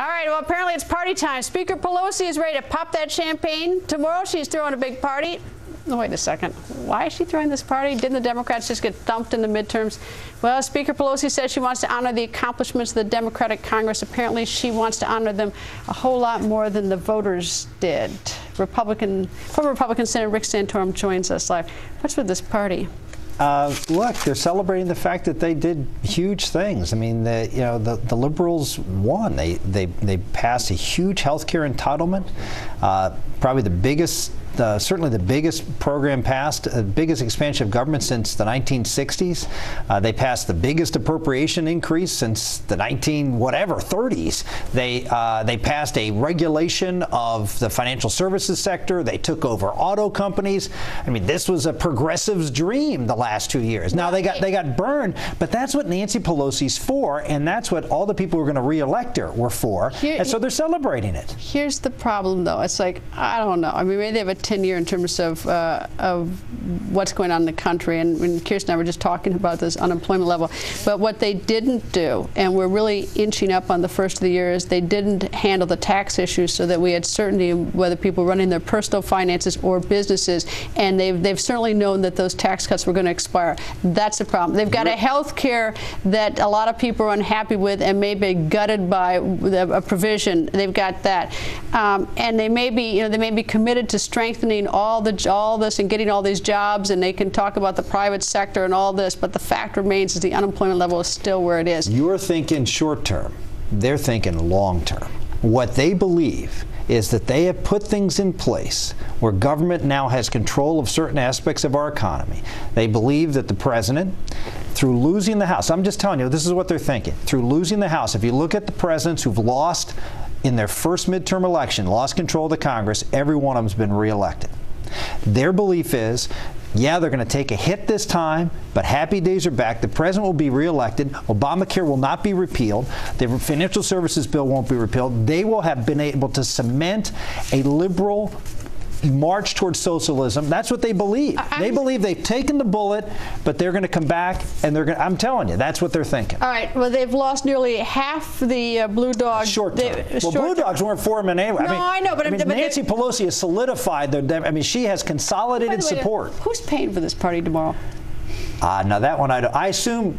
All right, well, apparently it's party time. Speaker Pelosi is ready to pop that champagne. Tomorrow she's throwing a big party. Oh, wait a second. Why is she throwing this party? Didn't the Democrats just get thumped in the midterms? Well, Speaker Pelosi says she wants to honor the accomplishments of the Democratic Congress. Apparently, she wants to honor them a whole lot more than the voters did. Former Republican Senator Rick Santorum joins us live. What's with this party? Look, they're celebrating the fact that they did huge things. I mean, the liberals won. They passed a huge health care entitlement, probably the biggest. Certainly the biggest program passed, biggest expansion of government since the 1960s. They passed the biggest appropriation increase since the 30s. They passed a regulation of the financial services sector. They took over auto companies. I mean, this was a progressive's dream the last 2 years. Now they got burned, but that's what Nancy Pelosi's for, and that's what all the people who are going to re-elect her were for. And so they're celebrating it. Here's the problem, though. It's like, I don't know. I mean, maybe they have a 10-year in terms of what's going on in the country, and Kirsten and I were just talking about this unemployment level. But what they didn't do, and we're really inching up on the first of the year, is they didn't handle the tax issues so that we had certainty whether people running their personal finances or businesses, and they've certainly known that those tax cuts were going to expire. That's the problem. They've got a health care that a lot of people are unhappy with and may be gutted by a provision. They've got that, and they may be committed to strengthening all this and getting all these jobs, and they can talk about the private sector and all this, but the fact remains is the unemployment level is still where it is. You're thinking short term. They're thinking long term. What they believe is that they have put things in place where government now has control of certain aspects of our economy. They believe that the president, through losing the House, I'm just telling you, this is what they're thinking. Through losing the House, if you look at the presidents who've lost in their first midterm election, lost control of the Congress, every one of them's been reelected. Their belief is, yeah, they're going to take a hit this time, but happy days are back. The president will be reelected. Obamacare will not be repealed. The financial services bill won't be repealed. They will have been able to cement a liberal march towards socialism. That's what they believe. They believe they've taken the bullet, but they're going to come back, and they're going to, I'm telling you, that's what they're thinking. All right. Well, they've lost nearly half the Blue Dogs. Short term. Well, Blue Dogs weren't for them anyway. No, I know, but Nancy Pelosi has solidified their. I mean, she has consolidated support. Who's paying for this party tomorrow? Now that one I assume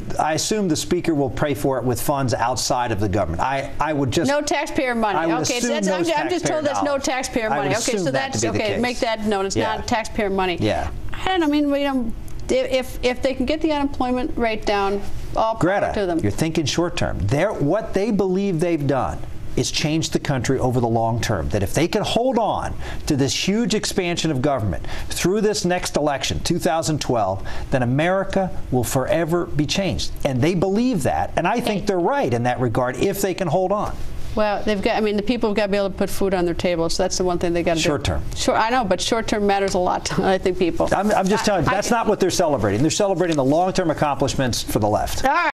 the speaker will pay for it with funds outside of the government. I would just no taxpayer money. Okay, so I'm just told that's no taxpayer money. Okay, so that's okay. Make that known. It's not taxpayer money. Yeah. I don't know. I mean, if they can get the unemployment rate down, all power to them. You're thinking short term. What they believe they've done is change the country over the long term. That if they can hold on to this huge expansion of government through this next election, 2012, then America will forever be changed. And they believe that, and I think they're right in that regard if they can hold on. Well, they've got. I mean, the people have got to be able to put food on their table. So that's the one thing they got to do. Short term. Sure, I know, but short term matters a lot to, I think, people. I'm just telling you, that's not what they're celebrating. They're celebrating the long-term accomplishments for the left. All right.